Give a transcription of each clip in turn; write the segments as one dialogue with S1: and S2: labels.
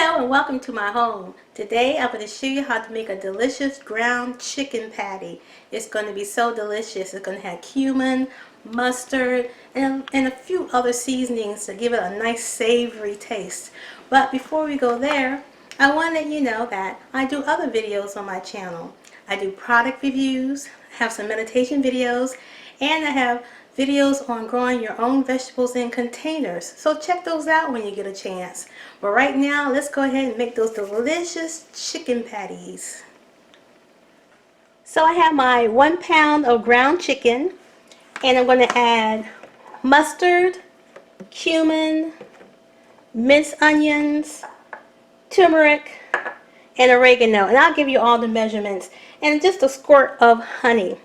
S1: Hello and welcome to my home. Today I'm going to show you how to make a delicious ground chicken patty. It's going to be so delicious. It's going to have cumin, mustard, and a few other seasonings to give it a nice savory taste. But before we go there, I want to let you know that I do other videos on my channel. I do product reviews, have some meditation videos, and I have videos on growing your own vegetables in containers. So check those out when you get a chance. But right now, let's go ahead and make those delicious chicken patties. So I have my 1 pound of ground chicken, and I'm going to add mustard, cumin, minced onions, turmeric, and oregano. And I'll give you all the measurements, and just a squirt of honey.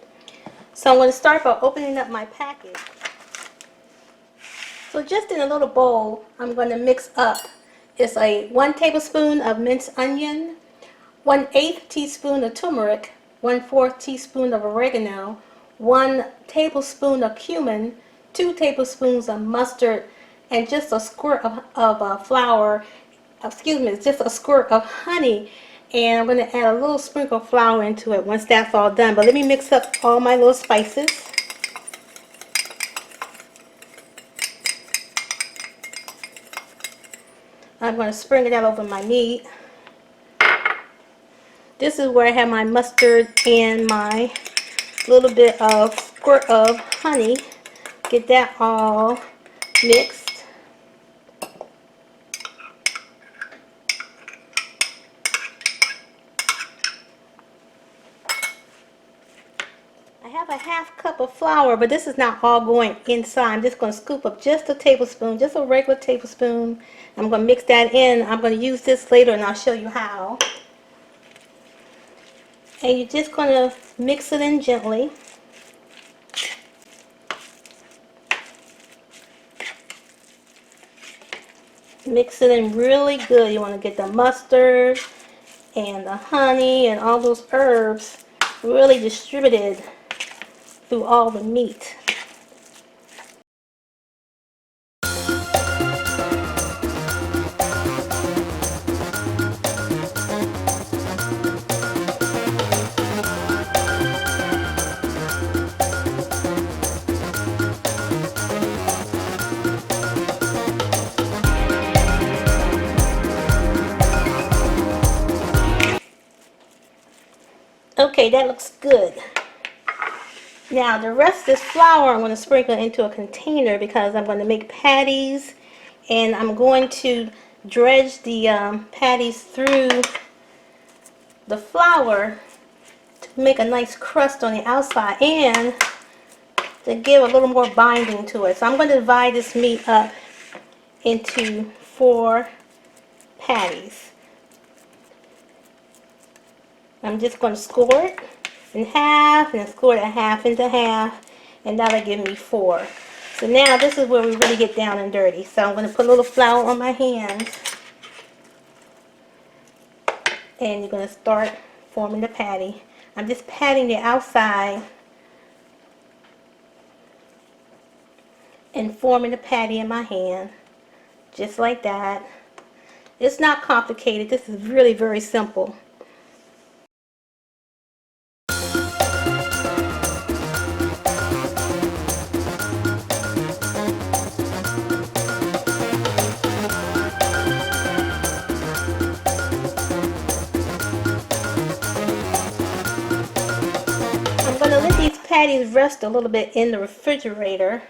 S1: So I'm going to start by opening up my package. So just in a little bowl, I'm going to mix up. It's a 1 tablespoon of minced onion, 1/8 teaspoon of turmeric, 1/4 teaspoon of oregano, 1 tablespoon of cumin, 2 tablespoons of mustard, and just a squirt of flour. Excuse me, just a squirt of honey. And I'm going to add a little sprinkle of flour into it once that's all done. But let me mix up all my little spices. I'm going to sprinkle that over my meat. This is where I have my mustard and my little bit of squirt of honey. Get that all mixed. I have a 1/2 cup of flour, but this is not all going inside. I'm just going to scoop up just a tablespoon, just a regular tablespoon. I'm going to mix that in. I'm going to use this later, and I'll show you how. And you're just going to mix it in gently. Mix it in really good. You want to get the mustard and the honey and all those herbs really distributed through all the meat. Okay, that looks good. Now the rest of this flour I'm going to sprinkle into a container because I'm going to make patties, and I'm going to dredge the patties through the flour to make a nice crust on the outside and to give a little more binding to it. So I'm going to divide this meat up into 4 patties. I'm just going to score it in half and score it half into half, and that'll give me 4. So now this is where we really get down and dirty. So I'm going to put a little flour on my hands, and you're going to start forming the patty. I'm just patting the outside and forming the patty in my hand, just like that. It's not complicated. This is really very simple. I'm going to let these patties rest a little bit in the refrigerator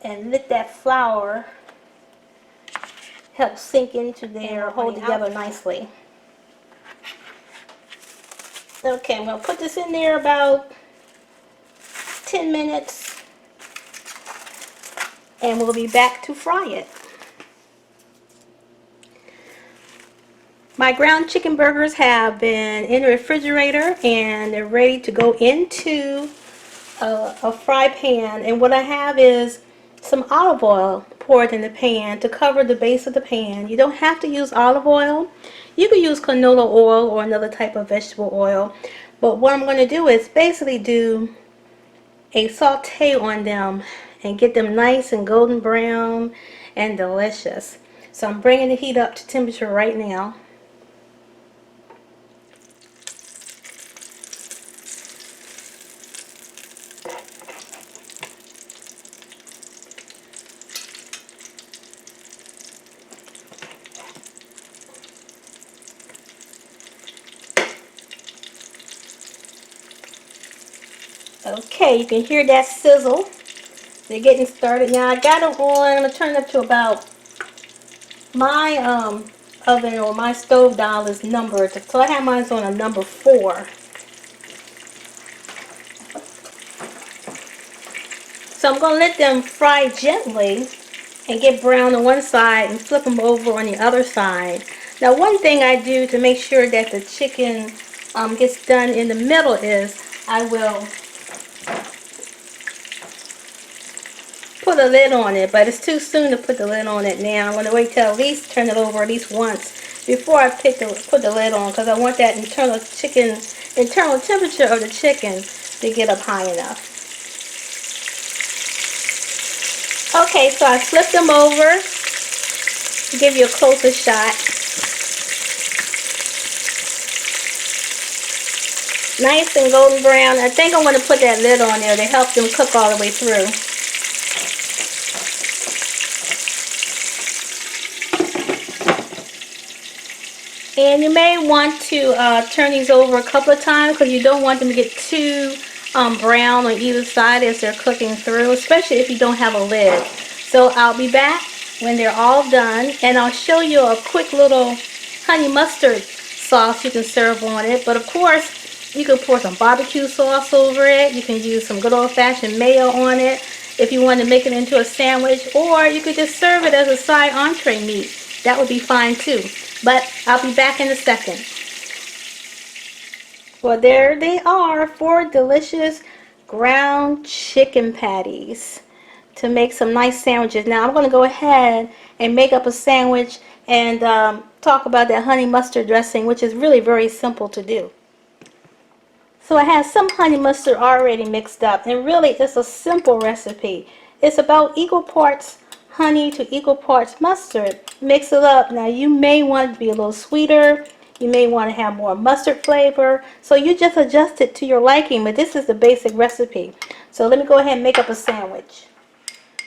S1: and let that flour help sink into there, hold together nicely. Okay, I'm going to put this in there about 10 minutes, and we'll be back to fry it. My ground chicken burgers have been in the refrigerator, and they're ready to go into a fry pan. And what I have is some olive oil poured in the pan to cover the base of the pan. You don't have to use olive oil. You can use canola oil or another type of vegetable oil. But what I'm going to do is basically do a saute on them and get them nice and golden brown and delicious. So I'm bringing the heat up to temperature right now. Okay, you can hear that sizzle. They're getting started now. I got them on. I'm gonna turn it up to about my oven, or my stove dial is numbered, so I have mine on a number 4. So I'm gonna let them fry gently and get brown on one side and flip them over on the other side. Now, one thing I do to make sure that the chicken gets done in the middle is I will put a lid on it, but it's too soon to put the lid on it now. I'm going to wait till at least turn it over at least once before I put the lid on, because I want that internal temperature of the chicken to get up high enough. Okay, so I flipped them over to give you a closer shot. Nice and golden brown. I think I'm going to put that lid on there to help them cook all the way through. And you may want to turn these over a couple of times, because you don't want them to get too brown on either side as they're cooking through, especially if you don't have a lid. So I'll be back when they're all done, and I'll show you a quick little honey mustard sauce you can serve on it. But of course, you can pour some barbecue sauce over it. You can use some good old-fashioned mayo on it if you want to make it into a sandwich, or you could just serve it as a side entree meat. That would be fine too. But I'll be back in a second. Well, there they are, 4 delicious ground chicken patties to make some nice sandwiches. Now I'm going to go ahead and make up a sandwich and talk about that honey mustard dressing, which is really very simple to do. So I have some honey mustard already mixed up, and really it's a simple recipe. It's about equal parts honey to equal parts mustard. Mix it up. Now you may want it to be a little sweeter. You may want to have more mustard flavor. So you just adjust it to your liking, but this is the basic recipe. So let me go ahead and make up a sandwich.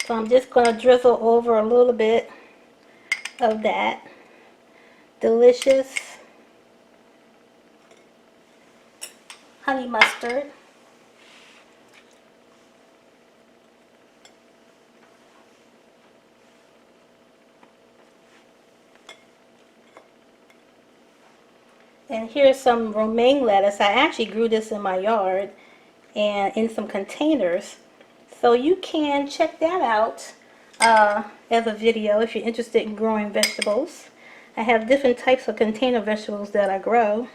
S1: So I'm just going to drizzle over a little bit of that delicious honey mustard. And here's some romaine lettuce. I actually grew this in my yard and in some containers. So you can check that out as a video if you're interested in growing vegetables. I have different types of container vegetables that I grow.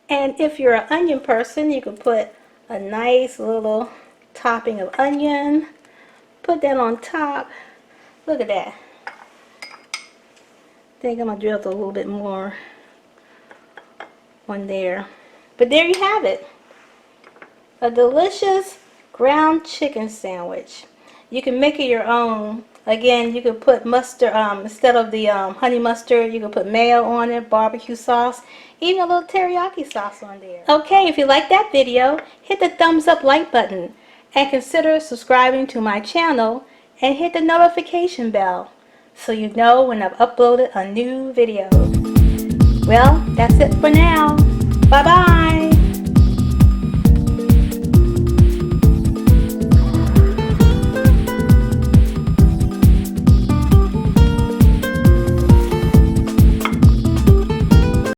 S1: And if you're an onion person, you can put a nice little topping of onion. Put that on top. Look at that. I think I'm going to drizzle a little bit more on there. But there you have it. A delicious ground chicken sandwich. You can make it your own. Again, you can put mustard, instead of the honey mustard, you can put mayo on it, barbecue sauce, even a little teriyaki sauce on there. Okay, if you like that video, hit the thumbs up like button and consider subscribing to my channel and hit the notification bell so you know when I've uploaded a new video. Well, that's it for now. Bye-bye.